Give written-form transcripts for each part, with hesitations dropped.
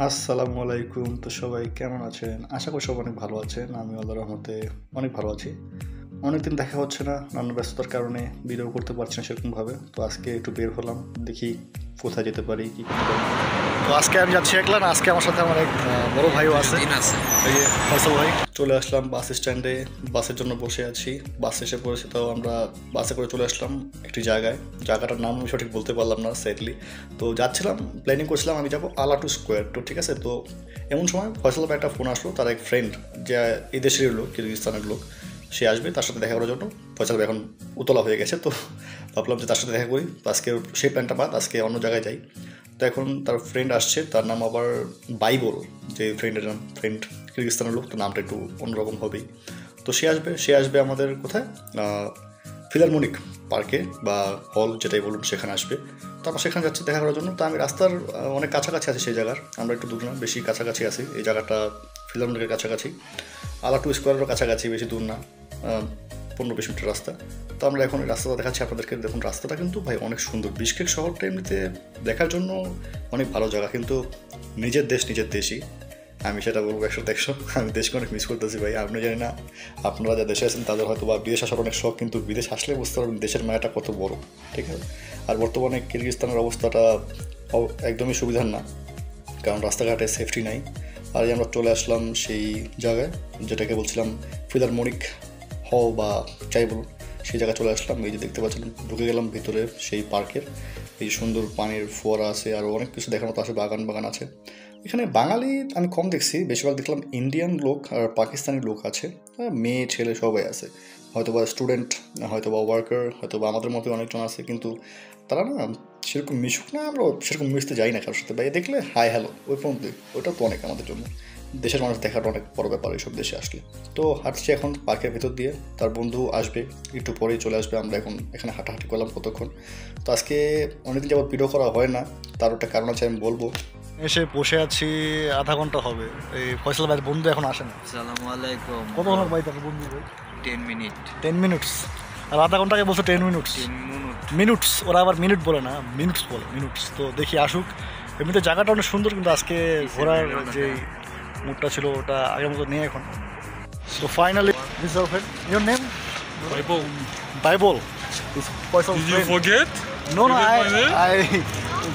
আসসালামু আলাইকুম। তো সবাই কেমন আছেন? আশা করি সবাই অনেক ভালো আছেন। আমি আল্লাহর রহমতে অনেক ভালো আছি। অনেকদিন দেখা হচ্ছে না, নানান ব্যস্ততার কারণে ভিডিও করতে পারছি না সেরকমভাবে। তো আজকে একটু বের হলাম, দেখি কোথায় যেতে পারি, কী করতে পারি। তো আজকে আমি যাচ্ছি একলা না, আজকে আমার সাথে আমার এক বড় ভাইও আছে। এই যে ফয়সাল ভাই। চলে আসলাম বাস স্ট্যান্ডে, বাসের জন্য বসে আছি। বাস এসে পড়েছে, তো আমরা বাসে করে চলে আসলাম একটি জায়গাটার নাম আমি সঠিক বলতে পারলাম না স্যাডলি। তো যাচ্ছিলাম, প্ল্যানিং করছিলাম আমি যাবো আলাটু স্কোয়ার। তো ঠিক আছে, তো এমন সময় ফয়সাল ভাই একটা ফোন আসলো, তার এক ফ্রেন্ড যে এই দেশের লোক, কিরগিজস্তানের লোক, সে আসবে, তার সাথে দেখা করার জন্য। ফয়সাল ভাই এখন উতলা হয়ে গেছে, তো ভাবলাম যে তার সাথে দেখা করি। তো আজকে সেই প্ল্যানটা বাদ, আজকে অন্য জায়গায় যাই। তো এখন তার ফ্রেন্ড আসছে, তার নাম আবার বাইবল, যে ফ্রেন্ডের নাম, ফ্রেন্ড কিরগিজস্তানের লোক, তো নামটা একটু অন্যরকম হবেই। তো সে আসবে আমাদের কোথায়, ফিলারমোনিক পার্কে বা হল যেটাই বলুন, সেখানে আসবে। তো আমরা সেখানে যাচ্ছি দেখা করার জন্য। তো আমি রাস্তার অনেক কাছাকাছি আছি সেই জায়গার, আমরা একটু দূর না, বেশি কাছাকাছি আছি। এই জায়গাটা ফিলারমোনিকের কাছাকাছি, আলাটু স্কোয়ারেরও কাছাকাছি, বেশি দূর না, 15-20 মিনিটের রাস্তা। তো আমরা এখন রাস্তাটা দেখাচ্ছি আপনাদেরকে। দেখুন রাস্তাটা কিন্তু ভাই অনেক সুন্দর। বিশকেক শহরটা এমনিতে দেখার জন্য অনেক ভালো জায়গা, কিন্তু নিজের দেশই। আমি সেটা বলবো 100-100। আমি দেশকে অনেক মিস করতেছি ভাই। আপনি জানি না আপনারা যা দেশে আছেন তাদের হয়তো বা বিদেশ আসার অনেক শখ, কিন্তু বিদেশ আসলে বুঝতে পারবেন দেশের মায়াটা কত বড়। ঠিক আছে, আর বর্তমানে কিরগিজস্তানের অবস্থাটা একদমই সুবিধার না, কারণ রাস্তাঘাটে সেফটি নাই। আর আমরা চলে আসলাম সেই জায়গায় যেটাকে বলছিলাম ফিলারমোনিক হল বা যাই বলুন, সেই জায়গায় চলে আসলাম। এই যে দেখতে পাচ্ছিলাম, ঢুকে গেলাম ভিতরে সেই পার্কের। এই সুন্দর পানির ফোয়ারা আছে, আরও অনেক কিছু দেখার মতো আছে, বাগান আছে। এখানে বাঙালি আমি কম দেখছি, বেশিরভাগ দেখলাম ইন্ডিয়ান লোক আর পাকিস্তানি লোক আছে, মেয়ে ছেলে সবাই আছে। হয়তো বা স্টুডেন্ট, হয়তো বা ওয়ার্কার, হয়তো বা আমাদের মতো অনেকজন আছে, কিন্তু তারা না সেরকম মিশুক না, আমরা সেরকম মিশতে যাই না কারোর সাথে। ভাই দেখলে হাই হ্যালো ওই পর্যন্ত, ওটা তো অনেক আমাদের জন্য। দেশের মানুষ দেখাটা অনেক বড় ব্যাপার এইসব দেশে আসলে। তো হাঁটছি এখন পার্কের ভেতর দিয়ে, তার বন্ধু আসবে একটু পরেই চলে আসবে। আমরা এখন এখানে হাঁটাহাঁটি করলাম কতক্ষণ। তো আজকে অনেকদিন যাবত ভিডিও করা হয় না, তার একটা কারণ আছে, আমি বলবো। এসে বসে আছি আধা ঘন্টা হবে, এই ফয়সাল ভাইয়ের বন্ধু এখন আসে না। আসসালামু আলাইকুম। কতক্ষণ ভাই তার বন্ধু ভাই? 10 মিনিট। 10 মিনিটস? আর আধা ঘন্টাকে বলছে 10 মিনিটস? 10 মিনিট। মিনিটস, ওরা আবার মিনিট বলে না, মিনিটস বলে, মিনিটস। তো দেখি আসুক। এমনিতে জায়গাটা অনেক সুন্দর, কিন্তু আজকে ঘোরার যে মুডটা ছিল ওটা আগের মতো নেই এখন। তো finally this our friend. Your name? Bible. Bible. Did you forget? No, I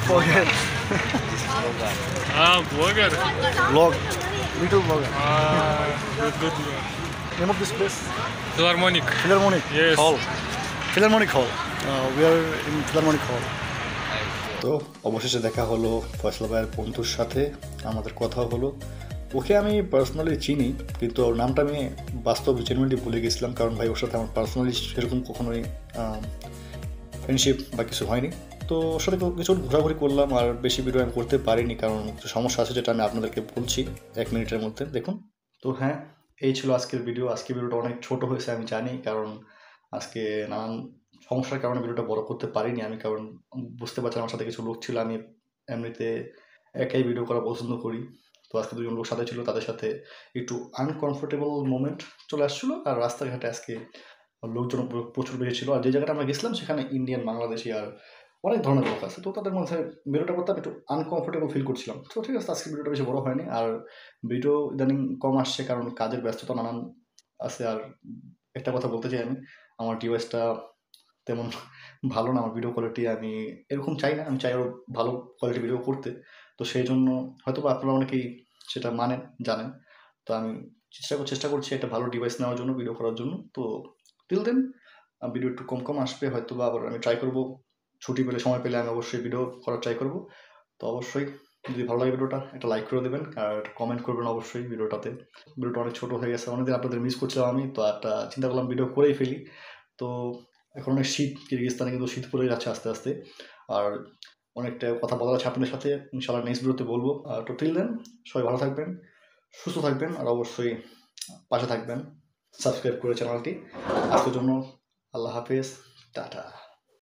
forget. Blogger. Vlog, little vlogger. Good. Name of this place? Philharmonic. Philharmonic Yes. Hall. Philharmonic Hall. We are in Philharmonic Hall. তো অবশেষে দেখা হলো ফয়সাল ভাইয়ের বন্ধুর সাথে, আমাদের কথা হলো। ওকে আমি পার্সোনালি চিনি, কিন্তু ওর নামটা আমি বাস্তব জেনুইনলি ভুলে গেছিলাম, কারণ ভাই ওর সাথে আমার পার্সোনালি সেরকম কখনোই ফ্রেন্ডশিপ বা কিছু হয়নি। তো ওর সাথে কিছু ঘোরাঘুরি করলাম, আর বেশি ভিডিও আমি করতে পারিনি, কারণ কিছু সমস্যা আছে যেটা আমি আপনাদেরকে বলছি 1 মিনিটের মধ্যে। দেখুন। তো হ্যাঁ, এই ছিল আজকের ভিডিও। আজকের ভিডিওটা অনেক ছোট হয়েছে আমি জানি, কারণ আজকে নানান সমস্যার কারণে ভিডিওটা বড় করতে পারিনি আমি, কারণ বুঝতে পারছি আমার সাথে কিছু লোক ছিল। আমি এমনিতে একাই ভিডিও করা পছন্দ করি। তো আজকে দুজন লোক সাথে ছিল, তাদের সাথে একটু আনকমফোর্টেবল মোমেন্ট চলে আসছিলো। আর রাস্তাঘাটে আজকে লোকজন প্রচুর বেশি ছিল, আর যে জায়গাটা আমরা গেছিলাম সেখানে ইন্ডিয়ান, বাংলাদেশি আর অনেক ধরনের লোক আছে। তো তাদের মধ্যে ভিডিওটা করতে আমি একটু আনকমফোর্টেবল ফিল করছিলাম। তো ঠিক আছে, আজকে ভিডিওটা বেশি বড় হয়নি, আর ভিডিও ইদানিং কম আসছে, কারণ কাজের ব্যস্ততা নানান আছে। আর একটা কথা বলতে চাই, আমি আমার ডিভাইসটা তেমন ভালো না, আমার ভিডিও কোয়ালিটি আমি এরকম চাই না, আমি চাই আরও ভালো কোয়ালিটি ভিডিও করতে। তো সেই জন্য হয়তো বা আপনারা অনেকেই সেটা মানেন, জানেন। তো আমি চেষ্টা করছি একটা ভালো ডিভাইস নেওয়ার জন্য, ভিডিও করার জন্য। তো টিল দেন ভিডিও একটু কম আসবে, হয়তো বা আবার আমি ট্রাই করবো, ছুটি পেলে, সময় পেলে আমি অবশ্যই ভিডিও করার ট্রাই করবো। তো অবশ্যই যদি ভালো লাগে ভিডিওটা একটা লাইক করে দেবেন, আর কমেন্ট করবেন অবশ্যই ভিডিওটাতে। ভিডিওটা অনেক ছোটো হয়ে গেছে, অনেকদিন আপনাদের মিস করছিলাম আমি, তো একটা চিন্তা করলাম ভিডিও করেই ফেলি। তো এখন অনেক শীত, কিরগিজস্তানে কিন্তু শীত পড়ে যাচ্ছে আস্তে আস্তে, আর অনেকটা কথা বলার আছে আপনাদের সাথে, ইনশাআল্লাহ নেক্সট ভিডিওতে বলবো। তো টিল দেন সবাই ভালো থাকবেন, সুস্থ থাকবেন, আর অবশ্যই পাশে থাকবেন, সাবস্ক্রাইব করে চ্যানেলটি। আজকের জন্য আল্লাহ হাফেজ, টাটা।